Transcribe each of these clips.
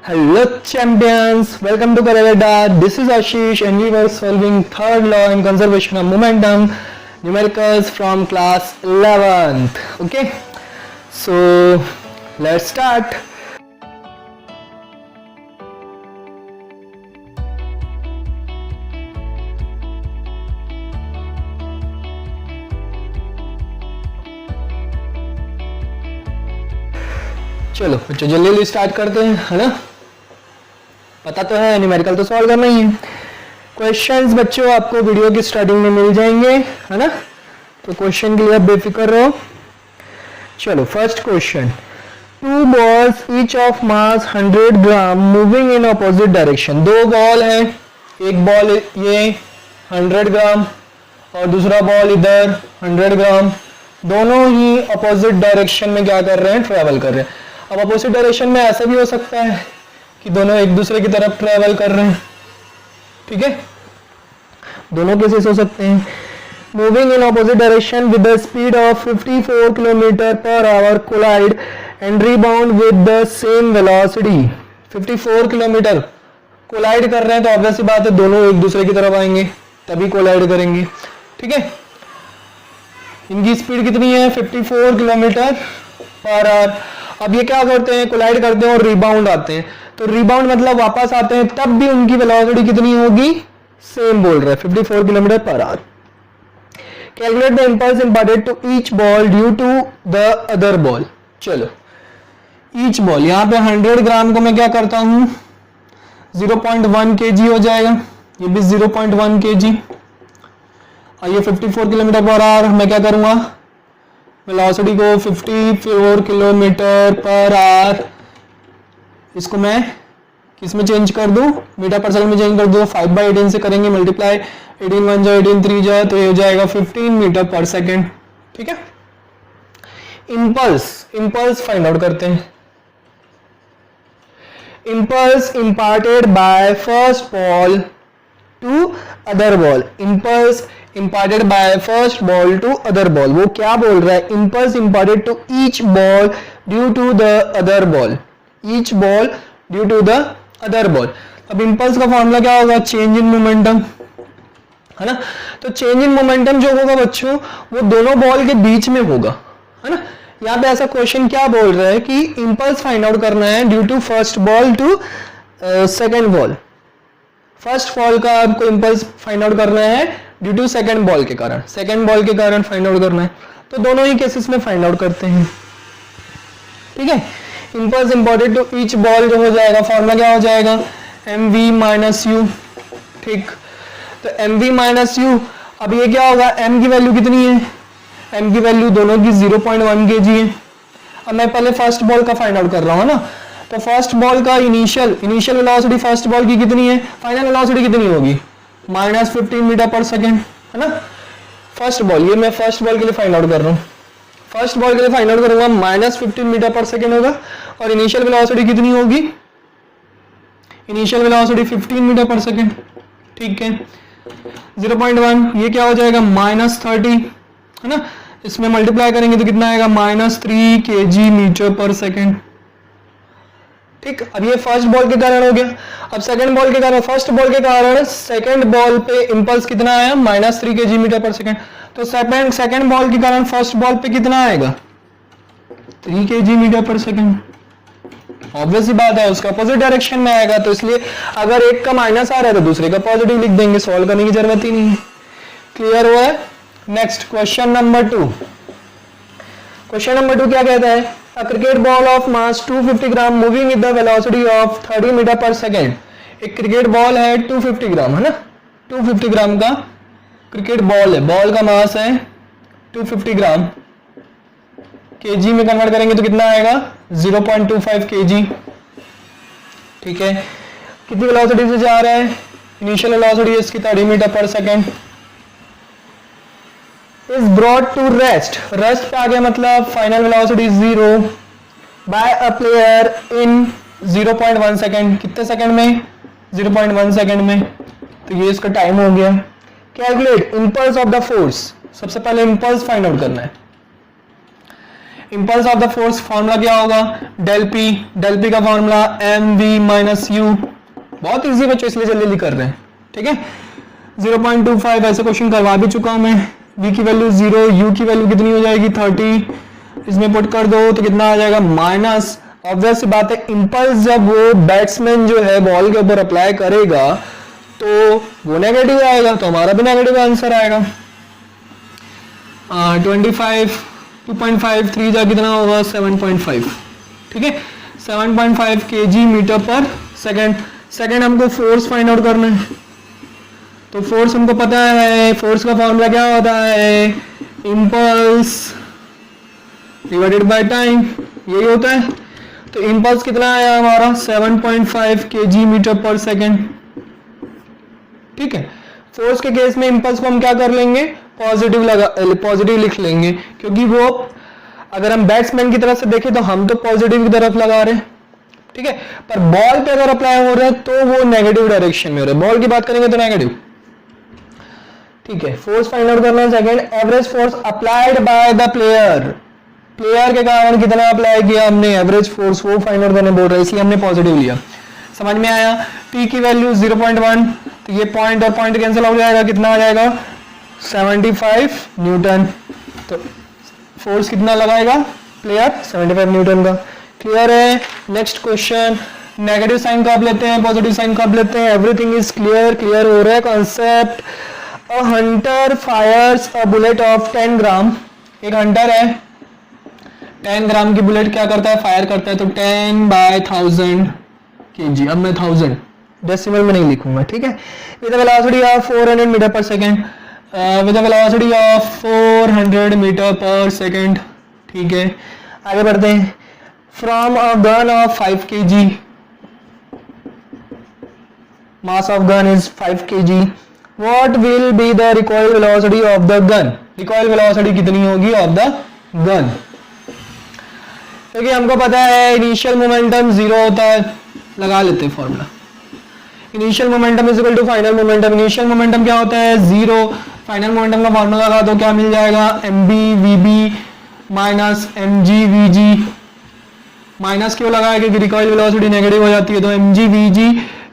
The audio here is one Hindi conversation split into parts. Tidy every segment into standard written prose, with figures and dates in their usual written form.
Hello champions, welcome to Karaveda. This is Ashish and we were solving third law in conservation of momentum numericals from class 11th. Okay, so let's start. चलो बच्चों जल्दी स्टार्ट करते हैं, है ना। पता तो है न्यूमेरिकल तो सॉल्व करना ही है। क्वेश्चंस बच्चों आपको वीडियो की स्टार्टिंग में मिल जाएंगे, है ना। तो क्वेश्चन के लिए आप बेफिक्र रहो। चलो first question, 2 balls each of mass 100 gram moving in opposite direction. 2 ball है, एक बॉल ये 100 ग्राम और दूसरा बॉल इधर 100 ग्राम, दोनों ही अपोजिट डायरेक्शन में क्या कर रहे हैं, ट्रेवल कर रहे हैं। अब अपोजिट डायरेक्शन में ऐसा भी हो सकता है कि दोनों एक दूसरे की तरफ ट्रेवल कर रहे हैं, ठीक है। दोनों केसेस हो सकते हैं। Moving in opposite direction with the speed of 54 kilometre per hour collide and rebound with the same velocity. 54 kilometre collide कर रहे हैं तो ऑब्वियस सी बात है दोनों एक दूसरे की तरफ आएंगे तभी कोलाइड करेंगे, ठीक है। इनकी स्पीड कितनी है, 54 किलोमीटर पर आवर। अब ये क्या करते हैं, कोलाइड करते हैं और रिबाउंड आते हैं। तो रिबाउंड मतलब वापस आते हैं, तब भी उनकी वेलोसिटी कितनी होगी, सेम बोल रहा है 54 kilometre per hour. Calculate the impulse imparted to each ball due to the other ball. चलो ईच बॉल, यहाँ पे 100 ग्राम को मैं क्या करता हूं, 0.1 kg हो जाएगा, ये भी 0.1 kg। और ये 54 किलोमीटर पर आवर, मैं क्या करूंगा, वेलोसिटी को 54 किलोमीटर पर आवर इसको मैं किस में चेंज कर दूं, मीटर पर सेकंड में चेंज कर दूं। 5/18 से करेंगे मल्टीप्लाई, 18 1 जा 18 3 जा, तो ये हो जाएगा 15 मीटर पर सेकंड, ठीक है। इंपल्स फाइंड आउट करते हैं। Impulse imparted by first ball to other ball. Impulse imparted by first ball to other ball। वो क्या बोल रहा है, impulse imparted to each ball due to the other ball। each ball due to the other ball। अब impulse का फॉर्मूला क्या होगा, चेंज इन मोमेंटम, है ना। तो चेंज इन मोमेंटम जो होगा बच्चों वो दोनों बॉल के बीच में होगा, है ना। यहाँ पे ऐसा क्वेश्चन क्या बोल रहा है कि impulse फाइंड आउट करना है due to first ball to second ball. First ball का आपको इंपल्स फाइंड आउट करना है ड्यू टू सेकंड बॉल के कारण, सेकंड बॉल के कारण फाइंड आउट करना है। तो दोनों ही केसेस में फाइंड आउट करते हैं, ठीक है। Impulse imported to each ball जो हो जाएगा, फॉर्मूला क्या हो जाएगा, mv माइनस यू, ठीक। तो mv माइनस यू, अब ये क्या होगा, m की वैल्यू कितनी है, m की वैल्यू दोनों की 0.1 kg है। अब मैं पहले फर्स्ट बॉल का फाइंड आउट कर रहा हूँ ना, तो फर्स्ट बॉल का इनिशियल वेलोसिटी फर्स्ट बॉल की कितनी है, फाइनल वेलोसिटी कितनी होगी, -15 मीटर पर सेकेंड, है ना। फर्स्ट बॉल, ये मैं फर्स्ट बॉल के लिए फाइंड आउट कर रहा हूँ। फर्स्ट बॉल के लिए फाइंड आउट करूंगा, -15 मीटर पर सेकेंड होगा और इनिशियल वेलोसिटी कितनी होगी, initial velocity 15 metre per second, ठीक है। 0.1 ये क्या हो जाएगा, -30, है ना। इसमें मल्टीप्लाई करेंगे तो कितना आएगा, -3 kg मीटर पर सेकेंड, ठीक। अब ये फर्स्ट बॉल के कारण हो गया। अब सेकंड बॉल के कारण, फर्स्ट बॉल के कारण सेकंड बॉल पे इंपल्स कितना आया, -3 kg मीटर पर सेकंड। तो सेकंड बॉल के कारण फर्स्ट बॉल पे कितना आएगा, 3 kg मीटर पर सेकंड। ऑब्वियस सी बात है उसका अपोजिट डायरेक्शन में आएगा, तो इसलिए अगर एक का माइनस आ रहा है तो दूसरे का पॉजिटिव लिख देंगे, सॉल्व करने की जरूरत ही नहीं है। क्लियर हुआ है। Next question number 2। Question number 2 क्या कहता है, A cricket ball of mass 250 gram moving with the velocity of 30 metre per second. एक क्रिकेट बॉल है 250 ग्राम, है ना, 250 ग्राम का क्रिकेट बॉल है, बॉल का मास है 250 ग्राम, केजी में कन्वर्ट करेंगे तो कितना आएगा, 0.25 kg, ठीक है। कितनी वेलोसिटी से जा रहा है, इनिशियल वेलोसिटी इसकी 30 metre per second. is brought to rest पे आ गया मतलब final velocity 0 by a player in 0.1 second. कितने सेकेंड में, 0.1 सेकेंड में। तो ये इसका टाइम हो गया। Calculate impulse of the force, सबसे पहले इंपल्स फाइंड आउट करना है। Impulse of the force formula क्या होगा, डेल पी का formula M V minus U. बहुत इजी बच्चों, इसलिए जल्दी जल्दी कर रहे हैं, ठीक है। 0.25 ऐसे क्वेश्चन करवा भी चुका हूं मैं। v की वैल्यू 0, u की वैल्यू कितनी हो जाएगी 30, इसमें पुट कर दो तो कितना आ जाएगा माइनस। ऑब्वियस सी बात है, इम्पल्स जब वो बैट्समैन जो है बॉल के ऊपर अप्लाई करेगा तो वो नेगेटिव आएगा, तो हमारा भी नेगेटिव आंसर आएगा। 25 2.5 3 जा कितना होगा 7.5, ठीक है। 7.5 kg मीटर पर सेकेंड हमको फोर्स फाइंड आउट करना है। तो फोर्स हमको पता है, फोर्स का फॉर्मूला क्या होता है, इम्पल्स डिवाइडेड बाय टाइम, यही होता है। तो इम्पल्स कितना आया हमारा 7.5 kg मीटर पर सेकेंड, ठीक है। फोर्स के केस में इम्पल्स को हम क्या कर लेंगे, पॉजिटिव लिख लेंगे, क्योंकि वो अगर हम बैट्समैन की तरफ से देखें तो हम तो पॉजिटिव की तरफ लगा रहे हैं, ठीक है। पर बॉल पे अगर अप्लाई हो रहा है तो वो नेगेटिव डायरेक्शन में हो रहा है। बॉल की बात करेंगे तो नेगेटिव, ठीक है। फोर्स फाइंड आउट करना है second, average force applied by the player के कारण कितना अप्लाई किया हमने, एवरेज फोर्स वो फाइंड आउट करने बोल रहा है, इसलिए हमने पॉजिटिव लिया। समझ में आया। P की वैल्यू 0.1, तो ये पॉइंट और पॉइंट कैंसिल हो जाएगा, कितना आ जाएगा 75 न्यूटन। तो फोर्स कितना लगाएगा प्लेयर 75 न्यूटन का। क्लियर है। नेक्स्ट क्वेश्चन, नेगेटिव साइन कब लेते हैं, पॉजिटिव साइन कब लेते हैं, एवरीथिंग इज क्लियर हो रहा है concept. A Hunter Fyers a bullet of 10 ग्राम, एक हंटर है 10 ग्राम की बुलेट क्या करता है, फायर करता है, तो 10/1000 kg। अब मैं 1000 डेसिमल में नहीं लिखूंगा, ठीक है। With the velocity of 400 metre per second, with the velocity of 400 metre per second, ठीक है। आगे बढ़ते हैं। From a gun of 5 kg, mass of gun is 5 kg, what will be the recoil velocity of the gun, recoil velocity कितनी होगी ऑफ द गन। क्योंकि हमको पता है इनिशियल मोमेंटम 0 होता है, लगा लेते हैं formula, initial momentum is equal to final momentum. Initial momentum क्या होता है 0, फाइनल मोमेंटम का फॉर्मूला लगा दो, क्या मिल जाएगा mb/vb माइनस mg/vg। माइनस क्यों लगाया, क्योंकि रिकॉइल वेलोसिटी नेगेटिव हो जाती है, तो mg/vg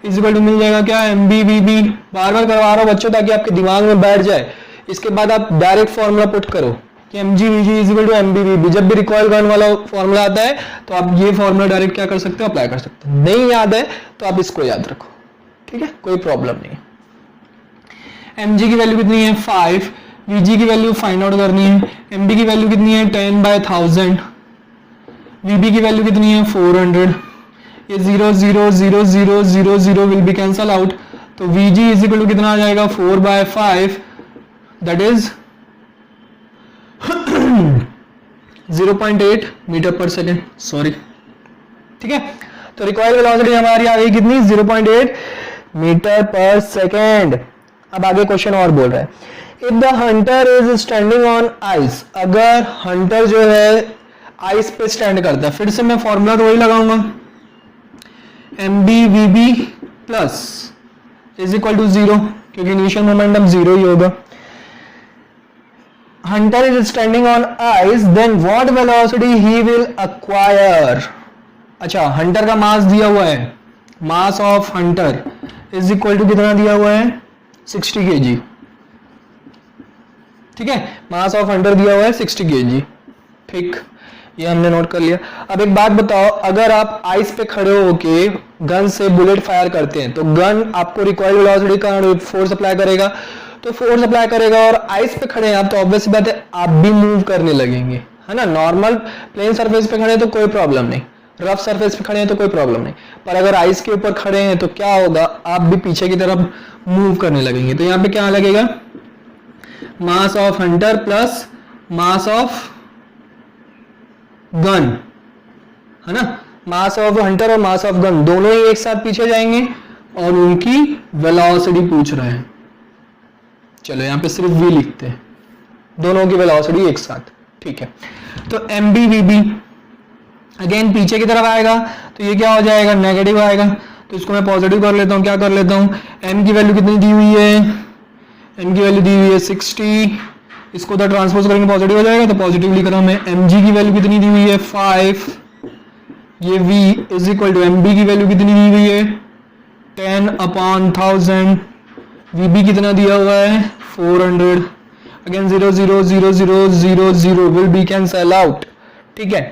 इज इक्वल टू मिल जाएगा क्या mb/vb। बार बार करवा रहा हूं बच्चों ताकि आपके दिमाग में बैठ जाए, इसके बाद आप डायरेक्ट फॉर्मूला पुट करो कि mg/vg is equal to mb/vb। जब भी रिकॉइल गन वाला फॉर्मूला आता है तो आप ये फॉर्मूला डायरेक्ट क्या कर सकते हो, अप्लाई कर सकते हो। नहीं याद है तो आप इसको याद रखो, ठीक है, कोई प्रॉब्लम नहीं। mg की वैल्यू कितनी है 5, vg की वैल्यू फाइंड आउट करनी है, mb की वैल्यू कितनी है 10/1000, vb की वैल्यू कितनी है 400। ये 0 0 0 0 0 0 विल बी कैंसल आउट, तो vg इज इक्वल टू कितना आ जाएगा 4/5, that is 0.8 metre per second, sorry, ठीक है। तो रिकॉइल वेलोसिटी हमारी आ गई कितनी 0.8 मीटर पर सेकेंड। अब आगे क्वेश्चन और बोल रहा है, if the Hunter is standing on ice, अगर हंटर जो है आइस पे स्टैंड करता है, फिर से मैं फॉर्मूला तो वही लगाऊंगा mb/vb plus is equal to 0, क्योंकि इनिशियल मोमेंटम 0 ही होगा। Hunter is standing on ice, then what velocity he will acquire? अच्छा, हंटर का मास दिया हुआ है, mass of hunter is equal to कितना दिया हुआ है 60 kg, ठीक है। मास ऑफ हंटर दिया हुआ है 60 kg, ठीक, ये हमने नोट कर लिया। अब एक बात बताओ, अगर आप आइस पे खड़े होके गन से बुलेट फायर करते हैं तो गन आपको रिकॉइल वेलोसिटी का फोर्स अप्लाई करेगा, तो फोर्स अप्लाई करेगा, और आइस पे खड़े हैं आप तो ऑब्वियस बात है आप भी मूव करने लगेंगे, है ना। नॉर्मल प्लेन सरफेस पे खड़े हैं तो कोई प्रॉब्लम नहीं, रफ सरफेस पे खड़े हैं तो कोई प्रॉब्लम नहीं, पर अगर आइस के ऊपर खड़े हैं तो क्या होगा, आप भी पीछे की तरफ मूव करने लगेंगे। तो यहाँ पे क्या लगेगा, मास of Hunter plus mass of gun, है ना। मास ऑफ हंटर और मास ऑफ गन दोनों ही एक साथ पीछे जाएंगे और उनकी वेलोसिटी पूछ रहे हैं। चलो यहाँ पे सिर्फ v लिखते हैं, दोनों की वेलोसिटी एक साथ, ठीक है। तो mb/vb अगेन पीछे की तरफ आएगा तो ये क्या हो जाएगा, नेगेटिव आएगा, तो इसको मैं पॉजिटिव कर लेता हूँ। क्या कर लेता हूँ, m की वैल्यू कितनी दी हुई है, m की वैल्यू दी हुई है 60, इसको उधर ट्रांसपोज करेंगे पॉजिटिव हो जाएगा, तो पॉजिटिव लिख रहा हूं मैं। mg की वैल्यू कितनी दी हुई है 5, ये v is equal to mb की वैल्यू कितनी दी हुई है 10/1000, vb कितना दिया हुआ है 400, again 0 0 0 0 0 0 will be cancel out, ठीक है।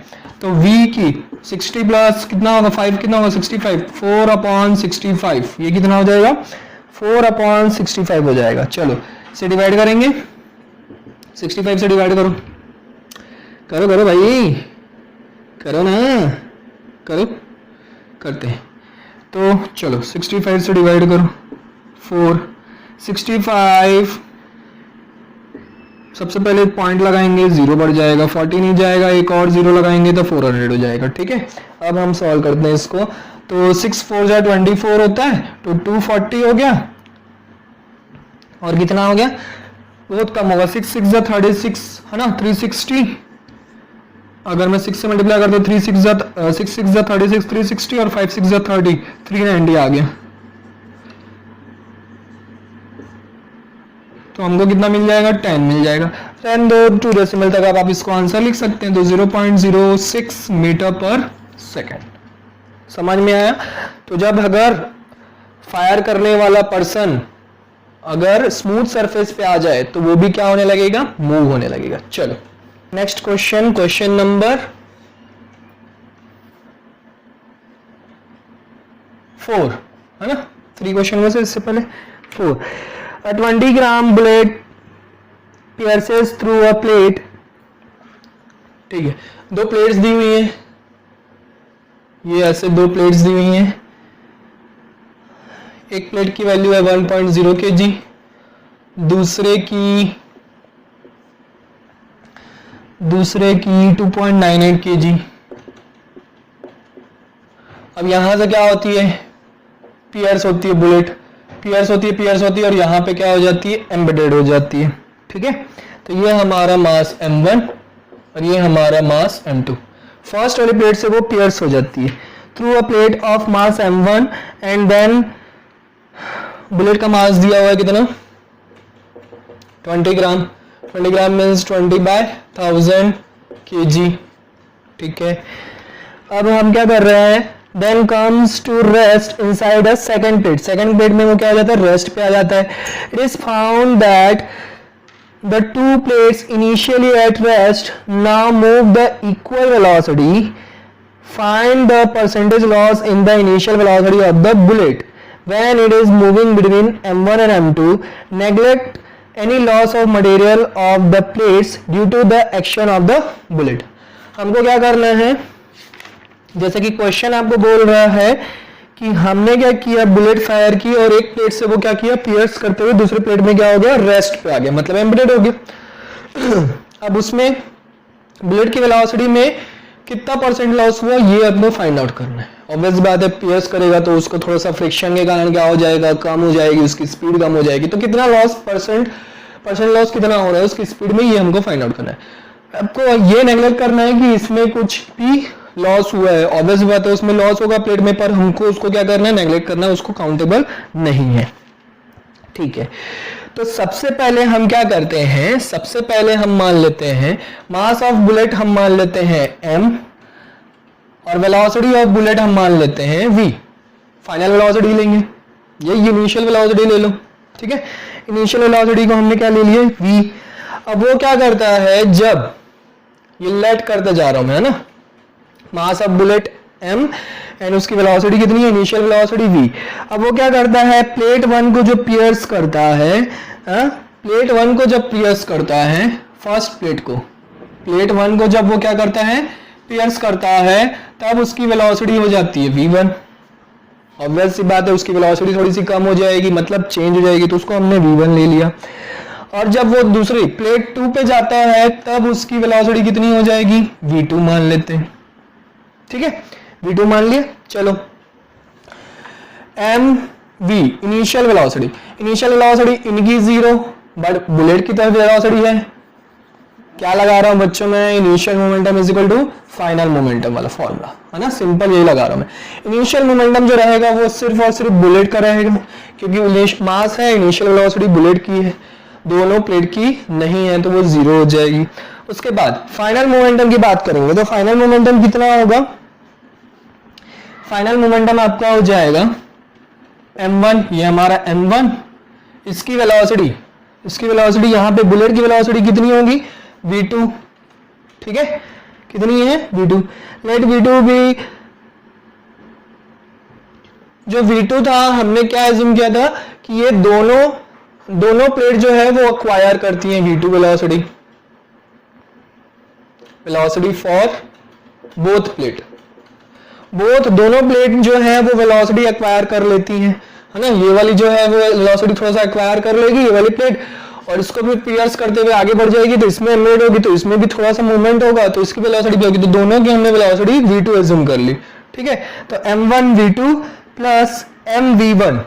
तो v की 60 प्लस कितना होगा 5 कितना होगा 65, 4/65, ये कितना हो जाएगा 4/65 हो जाएगा। चलो इसे डिवाइड करेंगे, 65 से डिवाइड करो, करो करो भाई, करो ना, करो, करते हैं। तो चलो 65 से डिवाइड करो 4, 65, सबसे पहले पॉइंट लगाएंगे, 0 बढ़ जाएगा, 40 नहीं जाएगा, एक और 0 लगाएंगे तो 400 हो जाएगा, ठीक है। अब हम सॉल्व करते हैं इसको, तो 6 4 जा 24 होता है, तो 240 हो गया, और कितना हो गया बहुत कम होगा, 6 6 जा 36 है ना 360, अगर मैं 6 से मल्टीप्लाई करता हूँ 6 6 जा 36 360 और 5 6 जा 30 390 आ गया, तो हमको कितना मिल जाएगा 10 मिल जाएगा। 10 दो 2 डेसिमल तक आप इसको आंसर लिख सकते हैं, तो 0.06 मीटर पर सेकेंड। समझ में आया। तो जब अगर फायर करने वाला पर्सन अगर स्मूथ सरफेस पे आ जाए तो वो भी क्या होने लगेगा, मूव होने लगेगा। चलो नेक्स्ट क्वेश्चन, क्वेश्चन नंबर 4 है ना, 3 क्वेश्चन में से इससे पहले 4। A 20 gram bullet pierces through a plate, ठीक है, 2 प्लेट्स दी हुई हैं, ये ऐसे 2 प्लेट्स दी हुई हैं, एक प्लेट की वैल्यू है 1.0 kg, दूसरे की 2.98 kg। अब यहां से क्या होती है, पियर्स होती है बुलेट, पियर्स होती है और यहाँ पे क्या हो जाती है, एम्बेडेड हो जाती है, ठीक है। तो ये हमारा मास m1 और ये हमारा मास m2, फर्स्ट वाली प्लेट से वो पियर्स हो जाती है through a plate of mass m1 and then bullet का मास दिया हुआ है कितना 20 ग्राम, 20 ग्राम मीन्स 20/1000 kg, ठीक है। अब हम क्या कर रहे हैं, then comes to rest inside a second plate, second plate में वो क्या हो जाता है, रेस्ट पे आ जाता है। It is found that the 2 plates initially at rest now move the equal velocity, find the percentage loss in the initial velocity of the bullet when it is moving between m1 and m2, neglect any loss of material of the plates due to the action of the bullet। हमको क्या करना है, जैसे कि क्वेश्चन आपको बोल रहा है कि हमने क्या किया, बुलेट फायर की और एक प्लेट से वो क्या किया, पियर्स करते हुए दूसरे प्लेट में क्या हो गया, रेस्ट पे आ गया, मतलब एम्बेडेड हो गया। अब उसमें बुलेट की वेलोसिटी में कितना परसेंट लॉस हुआ ये आपको फाइंड आउट करना है। ऑब्वियस बात है, पियर्स करेगा तो उसको थोड़ा सा फ्रिक्शन के कारण क्या हो जाएगा, कम हो जाएगी, उसकी स्पीड कम हो जाएगी, तो कितना लॉस परसेंट लॉस कितना हो रहा है उसकी स्पीड में, ये हमको फाइंड आउट करना है। आपको ये नेगलेक्ट करना है कि इसमें कुछ भी लॉस हुआ है, ऑब्वियस बात है उसमें लॉस होगा प्लेट में, पर हमको उसको क्या करना है, नेगलेक्ट करना है, उसको काउंटेबल नहीं है, ठीक है। तो सबसे पहले हम क्या करते हैं, सबसे पहले हम मान लेते हैं मास ऑफ बुलेट हम मान लेते हैं m और वेलोसिटी ऑफ बुलेट हम मान लेते हैं v। फाइनल वेलोसिटी लेंगे, ये इनिशियल वेलोसिटी ले लो, ठीक है। इनिशियल वेलोसिटी को हमने क्या ले लिया v। अब वो क्या करता है, जब ये लेट करते जा रहा हूं मैं, है ना, mass of bullet m and उसकी वेलोसिटी कितनी है, इनिशियल वेलोसिटी v। अब वो क्या करता है, प्लेट 1 को जो पियर्स करता है, प्लेट 1 को जब पियर्स करता है, फर्स्ट प्लेट को, प्लेट 1 को जब वो क्या करता है, पियर्स करता है, तब उसकी वेलोसिटी हो जाती है v1। ऑब्वियस सी बात है उसकी वेलोसिटी थोड़ी सी कम हो जाएगी, मतलब चेंज हो जाएगी, तो उसको हमने v1 ले लिया। और जब वो दूसरी प्लेट 2 पे जाता है तब उसकी वेलोसिटी कितनी हो जाएगी, v2 मान लेते हैं, ठीक है, v2 मान लिया। चलो mv initial velocity, initial velocity इनकी 0 बट बुलेट की तरफ वेलोसिटी है, क्या लगा रहा हूं बच्चों में, initial momentum is equal to final momentum वाला फॉर्मूला, है ना, सिंपल यही लगा रहा हूं मैं। इनिशियल मोमेंटम जो रहेगा वो सिर्फ और सिर्फ बुलेट का रहेगा, क्योंकि मास है, इनिशियल वेलोसिटी बुलेट की है, दोनों प्लेट की नहीं है तो वो 0 हो जाएगी। उसके बाद फाइनल मोमेंटम की बात करेंगे तो फाइनल मोमेंटम कितना होगा, फाइनल मोमेंटम आपका हो जाएगा m1, ये हमारा m1, इसकी वेलोसिटी यहां पे बुलेट की वेलोसिटी कितनी होगी v2, ठीक है, कितनी है v2। लेट v2 भी, जो v2 था हमने क्या एज्यूम किया था कि ये दोनों प्लेट जो है वो अक्वायर करती हैं v2 velocity for both plate, दोनों प्लेट जो है वो वेलोसिटी एक्वायर कर लेती हैं, है ना। ये वाली जो है वो वेलोसिटी थोड़ा सा एक्वायर कर लेगी, ये वाली प्लेट, और इसको भी पियर्स करते हुए आगे बढ़ जाएगी, तो इसमें एम्बेडेड होगी तो इसमें भी थोड़ा सा मूवमेंट होगा, तो इसकी वेलोसिटी क्या होगी, तो दोनों की हमने वेलोसिटी v2 एज्यूम कर ली, ठीक है। तो m1 v2 प्लस mv1,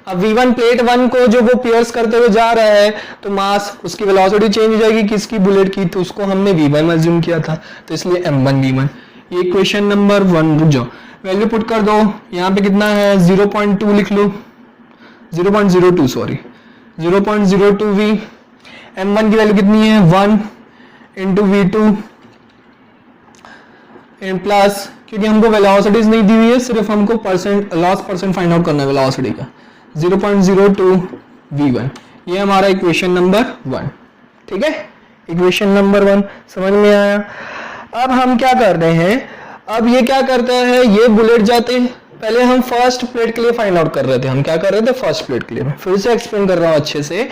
अब v1 प्लेट 1 को जो वो पियर्स करते हुए जा रहा है तो मास, उसकी वेलोसिटी चेंज हो जाएगी किसकी, बुलेट की, तो उसको हमने v1 एज्यूम किया था, तो इसलिए m1 v1। ये क्वेश्चन नंबर 1 रुक जाओ, वैल्यू पुट कर दो, यहाँ पे कितना है 0.2 लिख लो, 0.02 सॉरी 0.02 v, m1 की वैल्यू कितनी है 1 इंटू v2 प्लस, क्योंकि हमको वेलोसिटीज नहीं दी हुई है, सिर्फ हमको percent loss percent find out करना है वेलोसिटी का, 0.02 v1, ये हमारा इक्वेशन नंबर 1, ठीक है। इक्वेशन नंबर 1 समझ में आया। अब हम क्या कर रहे हैं, अब ये क्या करता है, ये बुलेट जाते हैं, पहले हम फर्स्ट प्लेट के लिए फाइंड आउट कर रहे थे, हम क्या कर रहे थे फर्स्ट प्लेट के लिए, मैं फिर से एक्सप्लेन कर रहा हूँ अच्छे से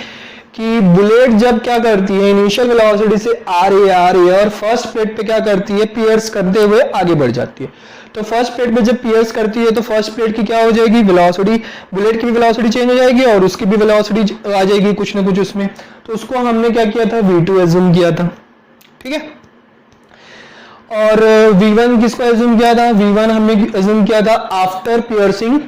कि बुलेट जब क्या करती है, इनिशियल वेलोसिटी से आ रही है और फर्स्ट प्लेट पे क्या करती है, पियर्स करते हुए आगे बढ़ जाती है। तो फर्स्ट प्लेट पे जब पियर्स करती है तो फर्स्ट प्लेट की क्या हो जाएगी, वेलोसिटी, बुलेट की भी वेलोसिटी चेंज हो जाएगी और उसकी भी वेलोसिटी आ जाएगी कुछ ना कुछ उसमें, तो उसको हमने क्या किया था, v2 एज्यूम किया था, ठीक है। और v1 किसको एज्यूम किया था, v1 हमने एज्यूम किया था after piercing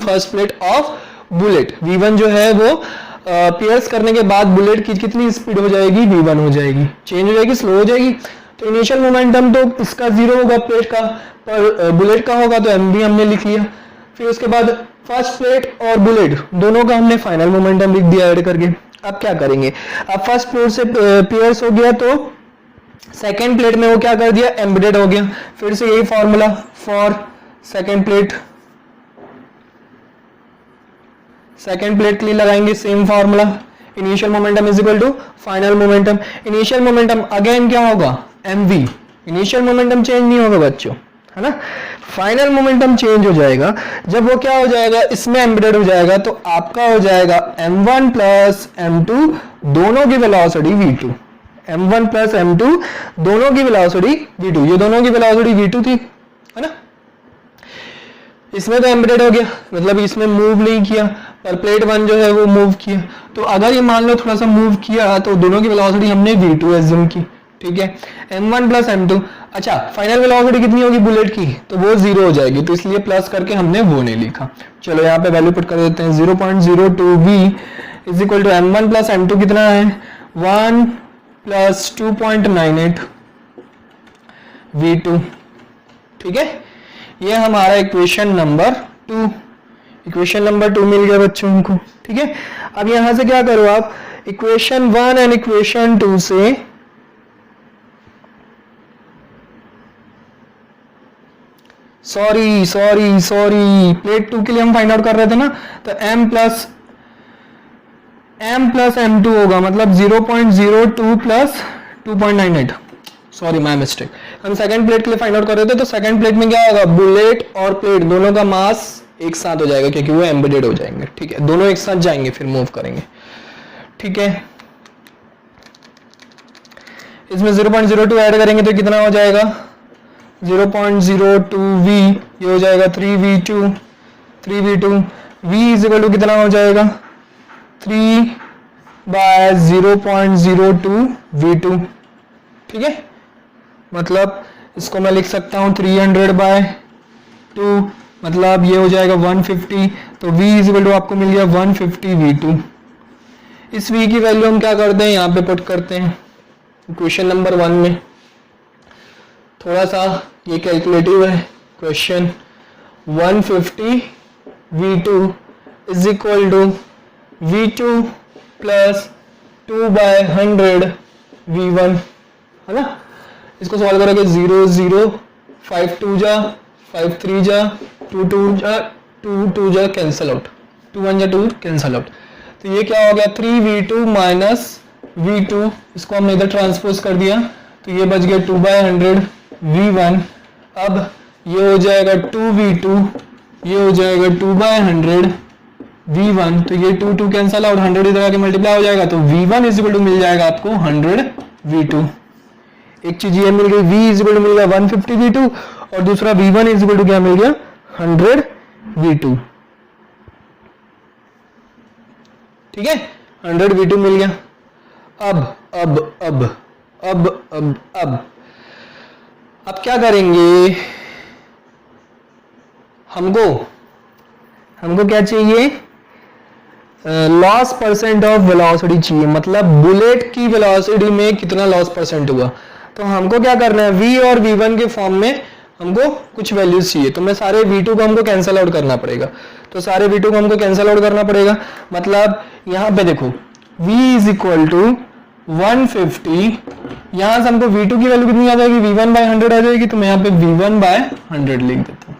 first plate of bullet, v1 जो है वो पियर्स करने के बाद बुलेट की कितनी स्पीड हो जाएगी, v1 हो जाएगी, चेंज हो जाएगी, स्लो हो जाएगी। तो इनिशियल मोमेंटम तो इसका 0 होगा प्लेट का, पर बुलेट का होगा, तो mb हमने लिख लिया। फिर उसके बाद फर्स्ट प्लेट और बुलेट दोनों का हमने फाइनल मोमेंटम लिख दिया ऐड करके। अब क्या करेंगे, अब फर्स्ट प्लेट से पियर्स हो गया तो सेकेंड प्लेट में वो क्या कर दिया, एम्बेडेड हो गया। फिर से यही फॉर्मूला फॉर सेकेंड प्लेट के लिए लगाएंगे, same formula, initial momentum is equal to final momentum. Initial momentum again क्या होगा, mv, इनिशियल मोमेंटम चेंज नहीं होगा बच्चों, है ना। फाइनल मोमेंटम चेंज हो जाएगा जब वो क्या हो जाएगा, इसमें एम्बेडेड हो जाएगा, तो आपका हो जाएगा m1 प्लस m2 दोनों की velocity v2, m1 plus m2 दोनों की वेलोसिटी v2, ये दोनों की वेलोसिटी v2 थी, है ना। इसमें तो एम्बेडेड हो गया, मतलब इसमें मूव नहीं किया, पर प्लेट 1 जो है वो मूव किया। तो अगर ये मान लो थोड़ा सा मूव किया तो दोनों की वेलोसिटी हमने v2 एज्यूम की, ठीक है, m1 प्लस m2। अच्छा, फाइनल वेलोसिटी कितनी होगी बुलेट की, तो वो 0 हो जाएगी, तो इसलिए प्लस करके हमने वो नहीं लिखा। चलो यहाँ पे वैल्यू पुट कर देते हैं, 0.02 v is equal to m1 plus m2 कितना है, 1 प्लस 2.98 v2, ठीक है। ये हमारा इक्वेशन नंबर 2, इक्वेशन नंबर 2 मिल गया बच्चों को, ठीक है। अब यहां से क्या करो आप, इक्वेशन 1 एंड इक्वेशन 2 से सॉरी प्लेट 2 के लिए हम फाइंड आउट कर रहे थे ना, तो m प्लस m2 होगा, मतलब 0.02 प्लस 2.98, सॉरी माय मिस्टेक। हम सेकंड प्लेट के लिए फाइंड आउट कर रहे थे, तो सेकंड प्लेट में क्या होगा, बुलेट और प्लेट दोनों का मास एक साथ हो जाएगा क्योंकि वो एम्बेडेड हो जाएंगे, ठीक है, दोनों एक साथ जाएंगे फिर मूव करेंगे, ठीक है। इसमें 0.02 ऐड करेंगे तो कितना हो जाएगा, 0.02 v, ये हो जाएगा 3v2 v is equal to कितना हो जाएगा, 3 बाय 0.02 v2, ठीक है। मतलब इसको मैं लिख सकता हूँ 300 बाय 2, मतलब ये हो जाएगा 150, तो v इज इक्वल टू आपको मिल गया 150 v2। इस v की वैल्यू हम क्या करते हैं, यहाँ पे पुट करते हैं क्वेश्चन नंबर 1 में। थोड़ा सा ये कैलकुलेटिव है question, 150 v2 is equal to V2 plus 2/100 V1, है ना। इसको सॉल्व करोगे 0 0 5 2 जा 5 3 जा 2 2 जा 2 2 जा कैंसिल आउट, 2 1 जा 2 कैंसिल आउट। तो ये क्या हो गया 3V2 माइनस V2, इसको हमने इधर ट्रांसपोज कर दिया तो ये बच गया 2/100 V1। अब ये हो जाएगा 2V2, ये हो जाएगा 2/100 V1, तो ये 2 2 कैंसिल आउट, 100 इधर आके मल्टीप्लाई हो जाएगा तो V1 इज इक्वल टू मिल जाएगा आपको 100 V2। एक चीज ये मिल गई, V इज इक्वल टू मिल गया 150 V2 और दूसरा V1 इज इक्वल टू क्या मिल गया 100 V2। ठीक है, 100 V2 मिल गया। अब क्या करेंगे, हमको क्या चाहिए, लॉस परसेंट ऑफ वेलोसिटी चाहिए, मतलब बुलेट की वेलोसिटी में कितना लॉस परसेंट हुआ। तो हमको क्या करना है, V और V1 के फॉर्म में हमको कुछ वैल्यूज चाहिए, तो मैं सारे V2 को हमको कैंसिल आउट करना पड़ेगा, तो सारे V2 को हमको कैंसिल आउट करना पड़ेगा। मतलब यहाँ पे देखो V इज इक्वल टू 150, यहाँ से हमको V2 की वैल्यू कितनी आ जाएगी, V1/100 आ जाएगी, तो मैं यहाँ पे V1/100 लिख देता हूँ।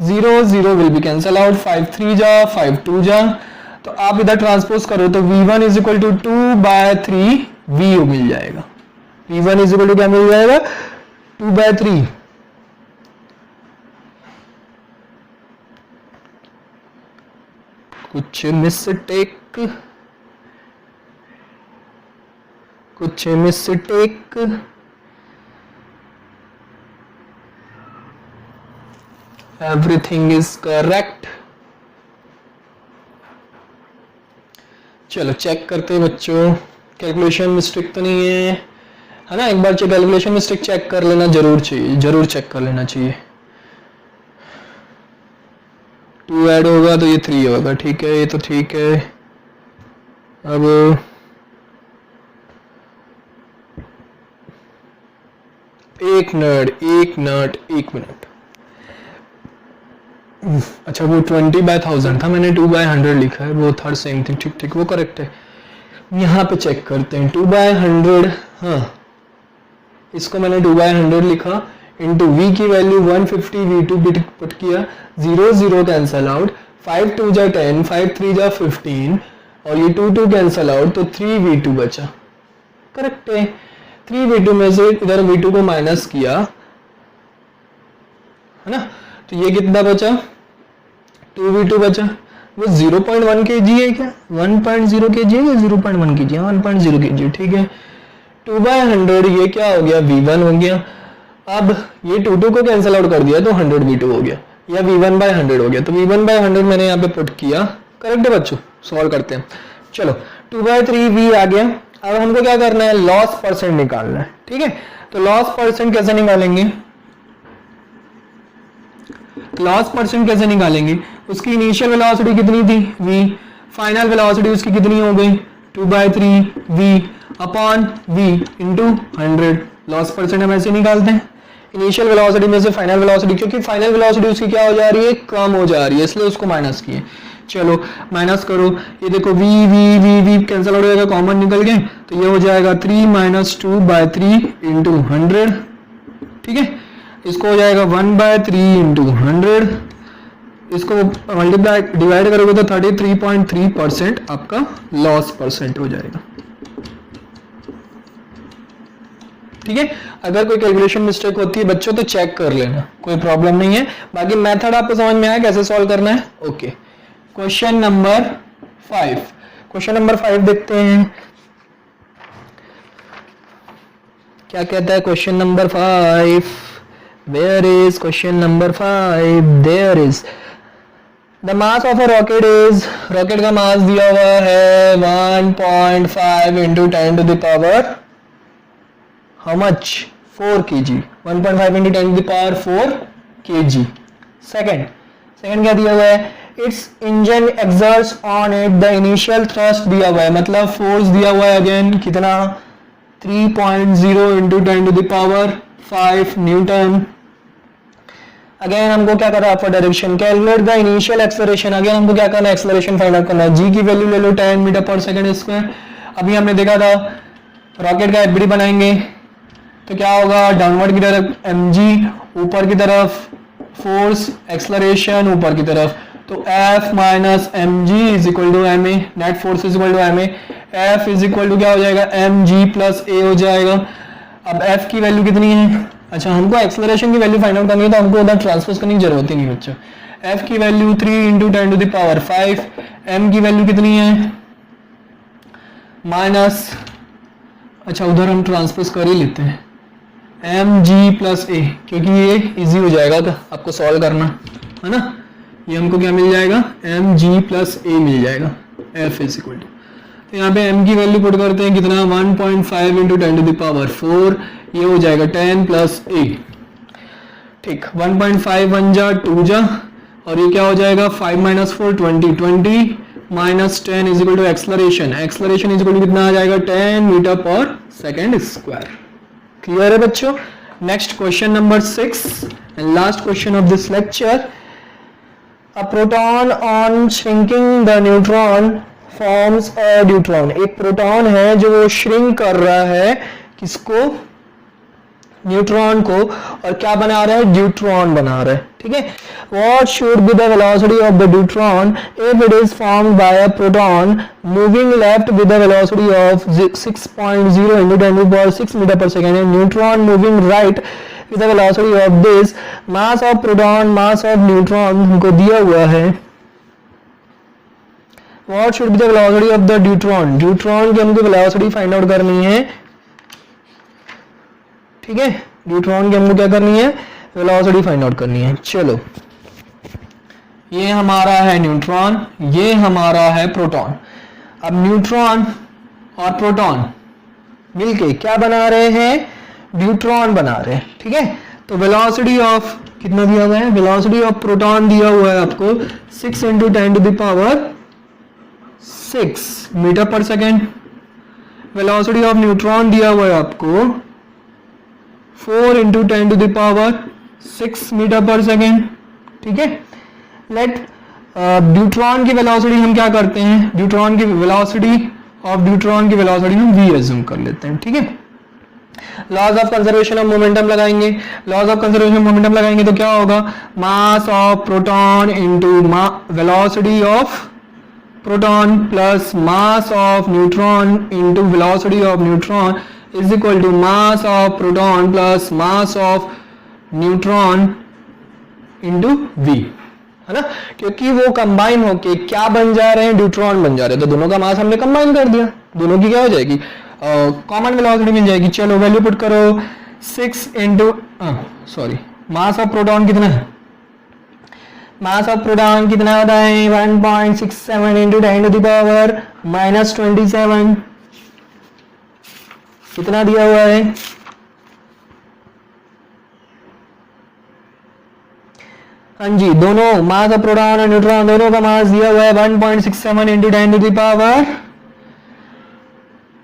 0 0 विल बी कैंसिल आउट, 5 3 जा 5 2 जा, तो आप इधर ट्रांसपोज करो तो V1 is equal to 2/3 VU मिल जाएगा। V1 इज इक्वल टू क्या मिल जाएगा 2/3। कुछ मिस्टेक एवरीथिंग इज करेक्ट। चलो चेक करते हैं बच्चों, कैलकुलेशन मिस्टेक तो नहीं है ना। एक बार कैलकुलेशन मिस्टेक चेक कर लेना जरूर चाहिए, जरूर चेक कर लेना चाहिए। 2 ऐड होगा तो ये 3 होगा, ठीक है, ये तो ठीक है। अब एक मिनट, अच्छा वो 20/1000 था, मैंने 2/100 लिखा है, वो थर्ड सेम थिंग, ठीक वो करेक्ट है। यहाँ पे चेक करते हैं 2/100, हाँ इसको मैंने 2/100 लिखा, इंटू V की वैल्यू 150 V2 पुट किया, 0 0 कैंसल आउट, 5 2 जा 10, 5 3 जा 15 और ये 2 2 कैंसल आउट, तो 3 V2 बचा। करेक्ट है, 3 V2 में से इधर V2 को माइनस किया, है ना, तो ये कितना बचा 2 V2 बचा। वो 0.1 kg है क्या, 1.0 kg है या 0.1 kg है, 1.0 kg, ठीक है। 2/100 ये क्या हो गया V1 हो गया। अब ये 2 2 को कैंसिल आउट कर दिया तो 100 V2 हो गया, या V1/100 हो गया, तो V1/100 मैंने यहाँ पे पुट किया। करेक्ट है बच्चों, सॉल्व करते हैं। चलो 2/3 V आ गया। अब हमको क्या करना है, लॉस परसेंट निकालना है, ठीक है। तो लॉस परसेंट कैसे निकालेंगे, उसकी इनिशियल वेलोसिटी कितनी थी V, फाइनल वेलोसिटी उसकी कितनी हो गई 2/3 V upon V into 100। Loss percent हम ऐसे निकालते हैं, इनिशियल वेलोसिटी में से फाइनल वेलोसिटी, क्योंकि फाइनल वेलोसिटी उसकी क्या हो जा रही है, कम हो जा रही है, इसलिए उसको माइनस किए। चलो माइनस करो, ये देखो V कैंसिल हो जाएगा, कॉमन निकल गए, तो ये हो जाएगा 3 - 2/3 इंटू 100, ठीक है। इसको हो जाएगा 1/3 इंटू 100, इसको मल्टीप्लाई डिवाइड करोगे तो 33.3% आपका लॉस परसेंट हो जाएगा, ठीक है। अगर कोई कैलकुलेशन मिस्टेक होती है बच्चों तो चेक कर लेना, कोई प्रॉब्लम नहीं है। बाकी मेथड आपको समझ में आया कैसे सॉल्व करना है, ओके। क्वेश्चन नंबर 5 देखते हैं क्या कहता है। Question number 5, where is question number 5, there is the mass of a rocket is, rocket का मास दिया हुआ है 1.5 into 10 to the power how much 4 kg, 1.5 into 10 to the power 4 kg। Second क्या दिया हुआ है, it's engine exerts on it the initial thrust दिया हुआ है, मतलब फोर्स दिया हुआ है अगेन कितना 3.0 into 10 to the power 5 newton. Again हमको क्या करना है आपका direction, calculate the initial acceleration, again हमको क्या करना है एक्सेलरेशन फाइंड आउट करना है। जी की वैल्यू ले लो 10 मीटर पर सेकंड स्क्वायर। अभी हमने देखा था रॉकेट का एफबीडी बनाएंगे तो क्या होगा, डाउनवर्ड की तरफ mg, ऊपर की तरफ फोर्स एक्सेलरेशन ऊपर की तरफ, तो F minus M G is equal to M A, net force is equal to M A, F is equal to क्या हो जाएगा एम जी प्लस ए हो जाएगा। अब F की वैल्यू कितनी है, अच्छा हमको एक्सेलरेशन की वैल्यू फाइंड आउट करनी है तो हमको उधर ट्रांसपोज करने की जरूरत ही नहीं बच्चों। F की value 3 into 10 to the power 5, M की वैल्यू कितनी है माइनस, अच्छा उधर हम ट्रांसपोज कर ही लेते हैं एम जी प्लस ए, क्योंकि ये इजी हो जाएगा तो आपको सॉल्व करना है ना। ये हमको क्या मिल जाएगा एम जी प्लस ए मिल जाएगा, एफ इज इक्वल टू, तो यहाँ पे m की वैल्यू पुट करते हैं कितना 1.5 इंटू 10 टू द पावर 4, ये हो जाएगा 10 प्लस ए, ठीक 1.5 1 जा 2 जा, और ये क्या हो जाएगा 5 minus 4 20, 20 minus 10 is equal to acceleration, acceleration is equal to कितना आ जाएगा 10 metre per second square. Clear है बच्चों। Next question number 6 and last question of this lecture. A proton on shrinking the neutron forms a deuteron, एक प्रोटॉन है जो वो श्रिंक कर रहा है किसको, न्यूट्रॉन को, और क्या बना रहा है ड्यूट्रॉन बना रहा है, ठीक है। What should be the velocity of the deuteron if it is formed by a proton moving left with the velocity of 6.0 into 10 to the power 6 metre per second, and neutron moving right with the velocity of this, mass of proton mass of neutron हमको दिया हुआ है। What should be the velocity of the deuteron, deuteron की हमको वेलोसिटी फाइंड आउट करनी है, ठीक है, न्यूट्रॉन की हमको क्या करनी है वेलोसिटी फाइंड आउट करनी है। चलो ये हमारा है न्यूट्रॉन, ये हमारा है प्रोटॉन। अब न्यूट्रॉन और प्रोटॉन मिलके क्या बना रहे हैं, ड्यूट्रॉन बना रहे हैं, ठीक है। तो वेलोसिटी ऑफ कितना दिया हुआ है, वेलोसिटी ऑफ प्रोटॉन दिया हुआ है आपको 6 into 10 to the power 6 metre per second, velocity of neutron दिया हुआ है आपको 4 into 10 to the power 6 metre per second, ठीक है। लेट ड्यूट्रॉन की वेलोसिटी हम क्या करते हैं, ड्यूट्रॉन की वेलोसिटी हम v एज्यूम कर लेते हैं, ठीक है। Laws of conservation of momentum लगाएंगे, laws of conservation of momentum लगाएंगे तो क्या होगा, mass of proton into velocity of proton plus mass of neutron into velocity of neutron is equal to mass of proton plus mass of neutron into v, है ना, क्योंकि वो कंबाइन होके क्या बन जा रहे हैं, ड्यूट्रॉन बन जा रहे हैं, तो दोनों का मास हमने कंबाइन कर दिया, दोनों की क्या हो जाएगी कॉमन वेलोसिटी मिल जाएगी। चलो वैल्यू पुट करो 6 इंटू मास ऑफ प्रोटॉन कितना है, मास ऑफ प्रोटॉन कितना होता है 1.67 into 10 to the power minus 27, कितना दिया हुआ है, हाँ जी दोनों मास ऑफ प्रोटॉन और न्यूट्रॉन दोनों का मास दिया हुआ है 1.67 into 10 to the power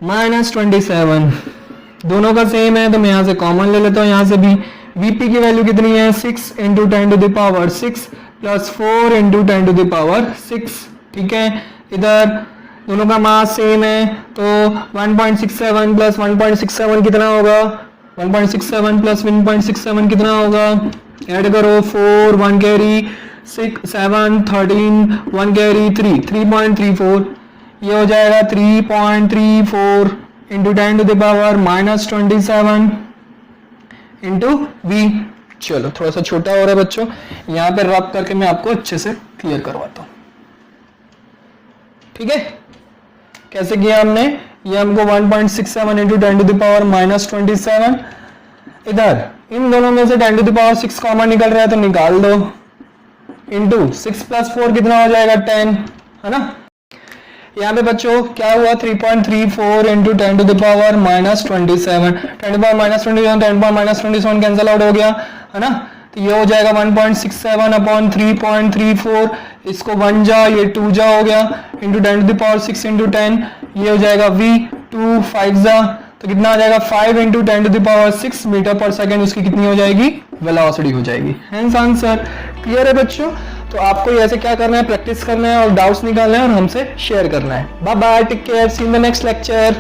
minus 27, दोनों का सेम है तो मैं यहां से कॉमन ले लेता हूं, यहां से भी वीपी की वैल्यू कितनी है 6 into 10 to the power 6 plus 4 into 10 to the power 6, ठीक है। इधर दोनों का मास सेम है तो 1.67 प्लस 1.67 कितना होगा, 1.67 प्लस 1.67 कितना होगा, ऐड करो 4 1 कैरी 6 7 13 1 कैरी 3 3.34, ये हो जाएगा 3.34 into 10 to the power minus 27 into v। चलो थोड़ा सा छोटा हो रहा है बच्चों, यहाँ पे रब करके मैं आपको अच्छे से क्लियर करवाता हूँ, ठीक है। कैसे किया हमने, ये हमको 1.67 into 10 to the power minus 27, इधर इन दोनों में से 10 टू द पावर 6 कॉमन निकल रहा है तो निकाल दो, इंटू 6 प्लस 4 कितना हो जाएगा 10, है ना। यहाँ पे बच्चों क्या हुआ 3.34 into 10 to the power minus 27, 10 to power minus 27 10 power minus 27 cancel out हो गया, है ना। तो ये हो जाएगा 1.67 अपॉन 3.34, इसको 1 जा ये 2 जा हो गया into 10 to the power 6 into 10, ये हो जाएगा v 2 5 जा तो कितना आ जाएगा 5 इंटू 10⁻6 मीटर पर सेकेंड उसकी कितनी हो जाएगी, वेलोसिटी हो जाएगी। Hence answer. क्लियर है बच्चों? तो आपको ऐसे क्या करना है, प्रैक्टिस करना है और डाउट्स निकालना है और हमसे शेयर करना है। Bye bye, take care, see in the next lecture.